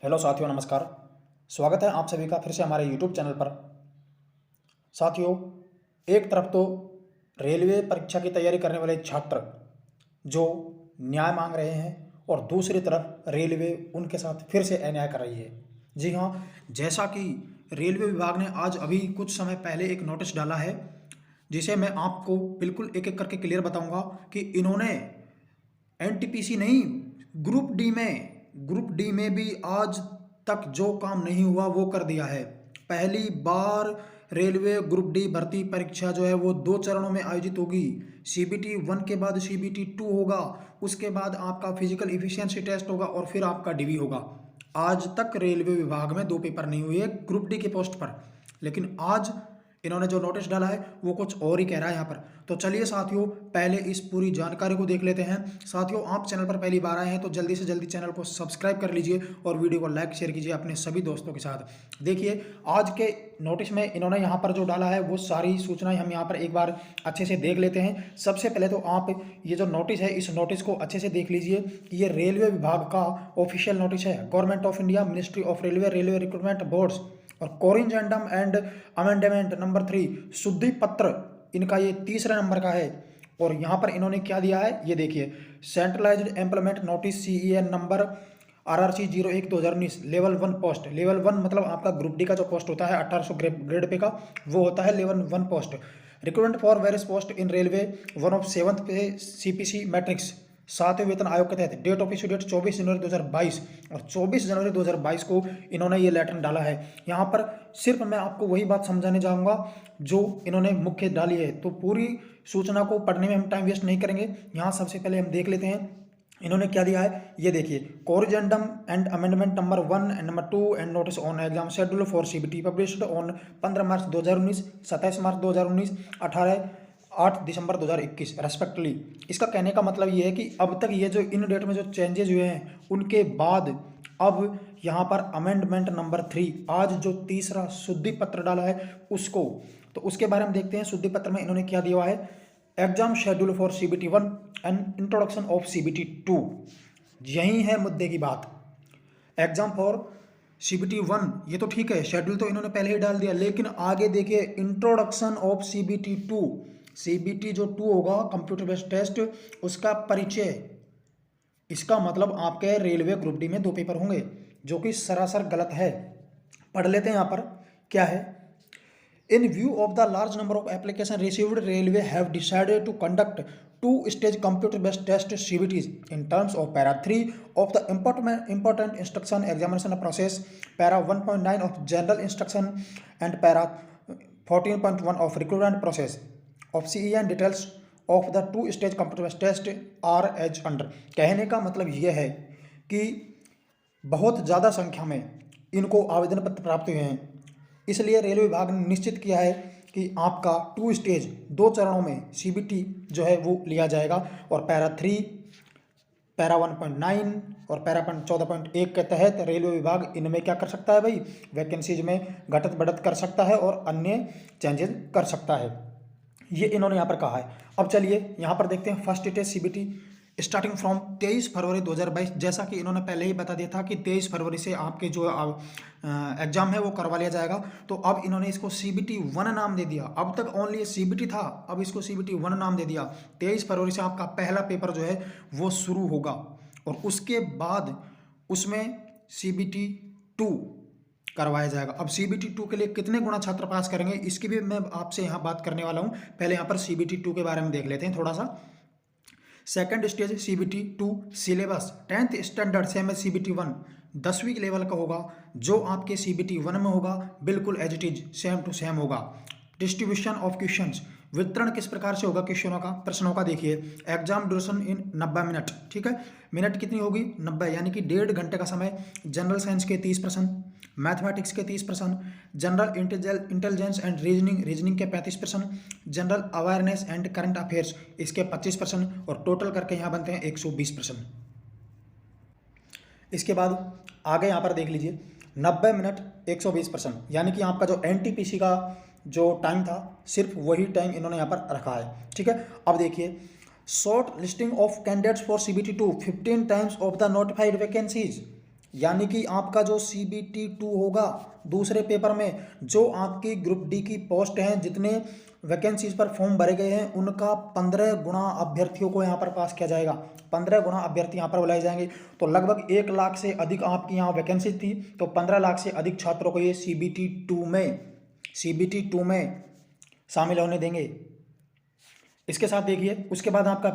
Hello साथियों, नमस्कार। स्वागत है आप सभी का फिर से हमारे यूट्यूब चैनल पर। साथियों, एक तरफ तो रेलवे परीक्षा की तैयारी करने वाले छात्र जो न्याय मांग रहे हैं और दूसरी तरफ रेलवे उनके साथ फिर से अन्याय कर रही है। जी हाँ, जैसा कि रेलवे विभाग ने आज अभी कुछ समय पहले एक नोटिस डाला है, जिसे मैं आपको बिल्कुल एक एक करके क्लियर बताऊंगा कि इन्होंने एनटीपीसी नहीं, ग्रुप डी में भी आज तक जो काम नहीं हुआ वो कर दिया है। पहली बार रेलवे ग्रुप डी भर्ती परीक्षा जो है वो 2 चरणों में आयोजित होगी। सीबीटी 1 के बाद सीबीटी 2 होगा, उसके बाद आपका फिजिकल इफिशियंसी टेस्ट होगा और फिर आपका डीवी होगा। आज तक रेलवे विभाग में 2 पेपर नहीं हुए ग्रुप डी के पोस्ट पर, लेकिन आज इन्होंने जो नोटिस डाला है वो कुछ और ही कह रहा है यहाँ पर। तो चलिए साथियों, पहले इस पूरी जानकारी को देख लेते हैं। साथियों, आप चैनल पर पहली बार आए हैं तो जल्दी से जल्दी चैनल को सब्सक्राइब कर लीजिए और वीडियो को लाइक शेयर कीजिए अपने सभी दोस्तों के साथ। देखिए, आज के नोटिस में इन्होंने यहाँ पर जो डाला है वो सारी सूचनाएं हम यहाँ पर एक बार अच्छे से देख लेते हैं। सबसे पहले तो आप ये जो नोटिस है इस नोटिस को अच्छे से देख लीजिए कि ये रेलवे विभाग का ऑफिशियल नोटिस है। Government of India, ministry of railway, railway recruitment boards और कोरिजेंडम एंड अमेंडमेंट नंबर 3 शुद्धि पत्र, इनका ये तीसरे नंबर का है। और यहाँ पर इन्होंने क्या दिया है ये देखिए, centralised employment notice CEN number RRC 01/2019 level 1 post. Level 1 मतलब आपका ग्रुप डी का जो पोस्ट होता है 1800 ग्रेड पे का, वो होता है level 1 post. Recruitment for various post in railway 1 of 7th पे CPC मैट्रिक्स 7वें वेतन आयोग के तहत। डेट ऑफ इशू डेट 24 जनवरी 2022 और 24 जनवरी 2022 को इन्होंने ये लेटर डाला है। यहाँ पर सिर्फ मैं आपको वही बात समझाने जाऊँगा जो इन्होंने मुख्य डाली है, तो पूरी सूचना को पढ़ने में हम टाइम वेस्ट नहीं करेंगे। यहाँ सबसे पहले हम देख लेते हैं इन्होंने क्या दिया है। ये देखिए, corrigendum and amendment number 1 and number 2 and notice on exam schedule for CBT published on 15 March 2019, 27 March 2019, 8 December 2021 respectively. इसका कहने का मतलब ये है कि अब तक ये जो इन डेट में जो चेंजेस हुए हैं उनके बाद अब यहाँ पर अमेंडमेंट नंबर 3 आज जो तीसरा शुद्धि पत्र डाला है उसको, तो उसके बारे में देखते हैं। शुद्धि पत्र में इन्होंने क्या दिया है, exam schedule for CBT 1 and introduction of CBT 2। यही है मुद्दे की बात। एग्जाम फॉर CBT 1 ये तो ठीक है, शेड्यूल तो इन्होंने पहले ही डाल दिया, लेकिन आगे देखिए इंट्रोडक्शन ऑफ CBT 2। CBT जो 2 होगा कंप्यूटर बेस्ड टेस्ट, उसका परिचय। इसका मतलब आपके रेलवे ग्रुप डी में 2 पेपर होंगे, जो कि सरासर गलत है। पढ़ लेते हैं यहाँ पर क्या है। In view of the large number of applications received, Railway have decided to conduct 2-stage computer-based test CBTs in terms of Para 3 of the important instruction examination process, Para 1.9 of General Instruction and Para 14.1 of Recruitment process of CEN. Details of the 2-stage computer-based test are as under। कहने का मतलब यह है कि बहुत ज़्यादा संख्या में इनको आवेदन पत्र प्राप्त हुए हैं, इसलिए रेलवे विभाग ने निश्चित किया है कि आपका 2 स्टेज 2 चरणों में CBT जो है वो लिया जाएगा। और पैरा 3, पैरा 1.9 और पैरा 14.1 के तहत रेलवे विभाग इनमें क्या कर सकता है भाई, वैकेंसीज में घटत बढ़त कर सकता है और अन्य चेंजेस कर सकता है। ये इन्होंने यहाँ पर कहा है। अब चलिए यहाँ पर देखते हैं first stage CBT starting from 23 फरवरी 2022। जैसा कि इन्होंने पहले ही बता दिया था कि 23 फरवरी से आपके जो एग्जाम है वो करवा लिया जाएगा, तो अब इन्होंने इसको CBT 1 नाम दे दिया। अब तक ओनली CBT था, अब इसको CBT 1 नाम दे दिया। 23 फरवरी से आपका पहला पेपर जो है वो शुरू होगा और उसके बाद उसमें CBT 2 करवाया जाएगा। अब CBT 2 के लिए कितने गुना छात्र पास करेंगे इसकी भी मैं आपसे यहाँ बात करने वाला हूँ। पहले यहाँ पर CBT 2 के बारे में देख लेते हैं थोड़ा सा। Second stage CBT 2 syllabus 10th standard same है CBT 1, 10वीं लेवल का होगा जो आपके CBT 1 में होगा, बिल्कुल as it is same to same होगा। डिस्ट्रीब्यूशन ऑफ क्वेश्चंस, वितरण किस प्रकार से होगा क्वेश्चनों का, प्रश्नों का देखिए। एग्जाम ड्यूरेशन इन 90 मिनट, ठीक है। मिनट कितनी होगी 90, यानी कि 1.5 घंटे का समय। जनरल साइंस के 30 प्रश्न, मैथमेटिक्स के 30 प्रश्न, जनरल इंटेलिजेंस एंड रीजनिंग के 35 प्रश्न, general awareness and current affairs इसके 25 प्रश्न और टोटल करके यहाँ बनते हैं 120 प्रश्न। इसके बाद आगे यहाँ पर देख लीजिए 90 मिनट 120 प्रश्न, यानी कि आपका जो NTPC का जो टाइम था सिर्फ वही टाइम इन्होंने यहाँ पर रखा है, ठीक है। अब देखिए short listing of candidates for CBT 2 15 times of the notified vacancies. यानी कि आपका जो CBT 2 होगा दूसरे पेपर में, जो आपकी ग्रुप डी की पोस्ट हैं, जितने वैकेंसीज पर फॉर्म भरे गए हैं, उनका 15 गुना अभ्यर्थियों को यहाँ पर पास किया जाएगा। 15 गुना अभ्यर्थी यहाँ पर बुलाए जाएंगे। तो लगभग 1 लाख से अधिक आपकी यहाँ वैकेंसी थी, तो 15 लाख से अधिक छात्रों को ये CBT 2 में शामिल होने देंगे। इसके साथ देखिए, उसके बाद आपका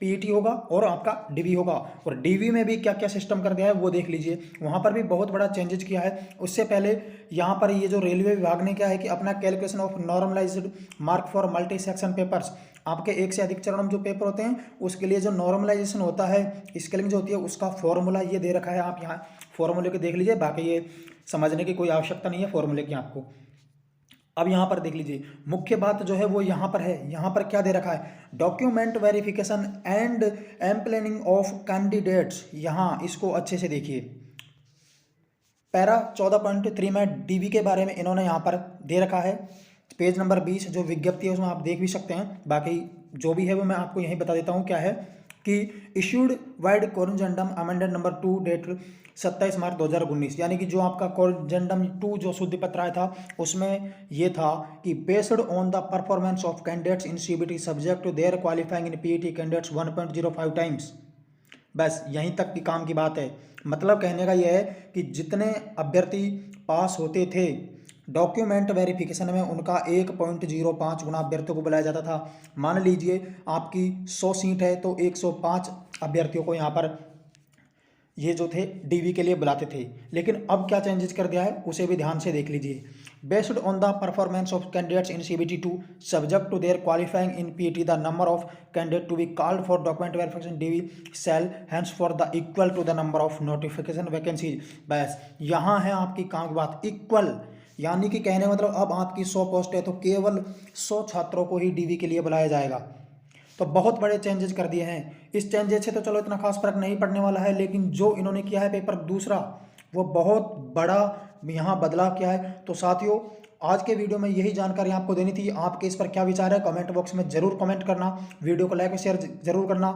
PET होगा और आपका DV होगा। और DV में भी क्या क्या सिस्टम कर दिया है वो देख लीजिए, वहाँ पर भी बहुत बड़ा चेंजेस किया है। उससे पहले यहाँ पर ये जो रेलवे विभाग ने क्या है कि अपना calculation of normalised mark for multi section papers, आपके एक से अधिक चरण में जो पेपर होते हैं उसके लिए जो नॉर्मलाइजेशन होता है, स्केलिंग जो होती है, उसका फॉर्मूला ये दे रखा है। आप यहाँ फॉर्मूले को देख लीजिए, बाकी ये समझने की कोई आवश्यकता नहीं है फॉर्मूले की आपको। अब यहाँ पर देख लीजिए, मुख्य बात जो है वो यहाँ पर है। यहाँ पर क्या दे रखा है, document verification and empanelling of candidates. यहाँ इसको अच्छे से देखिए, पैरा 14.3 में DV के बारे में इन्होंने यहाँ पर दे रखा है। पेज नंबर 20 जो विज्ञप्ति है उसमें आप देख भी सकते हैं। बाकी जो भी है वो मैं आपको यहीं बता देता हूँ क्या है कि issued vide corrigendum amended number 2 date 27 March 2019, यानी कि जो आपका कोरिजेंडम 2 जो शुद्धि पत्र आया था उसमें ये था कि based on the performance of candidates in CBT subject to their qualifying in PET candidates 1.05 times. बस यहीं तक की काम की बात है। मतलब कहने का यह है कि जितने अभ्यर्थी पास होते थे डॉक्यूमेंट वेरिफिकेशन में, उनका 1.05 गुना अभ्यर्थियों को बुलाया जाता था। मान लीजिए आपकी 100 सीट है तो 105 अभ्यर्थियों को यहाँ पर ये जो थे DV के लिए बुलाते थे। लेकिन अब क्या चेंजेस कर दिया है उसे भी ध्यान से देख लीजिए। Based on the performance of candidates in CBT 2 subject to their qualifying in PET the number of candidate to be called for document verification DV shall hence for the equal to the number of notification vacancies. बस यहाँ है आपकी काम की बात, equal, यानी कि कहने मतलब अब आपकी 100 पोस्ट है तो केवल 100 छात्रों को ही DV के लिए बुलाया जाएगा। तो बहुत बड़े चेंजेस कर दिए हैं। इस चेंजेस से तो चलो इतना खास फर्क नहीं पड़ने वाला है, लेकिन जो इन्होंने किया है पेपर दूसरा, वो बहुत बड़ा यहाँ बदलाव किया है। तो साथियों, आज के वीडियो में यही जानकारी आपको देनी थी। आपके इस पर क्या विचार है कमेंट बॉक्स में जरूर कमेंट करना, वीडियो को लाइक और शेयर जरूर करना।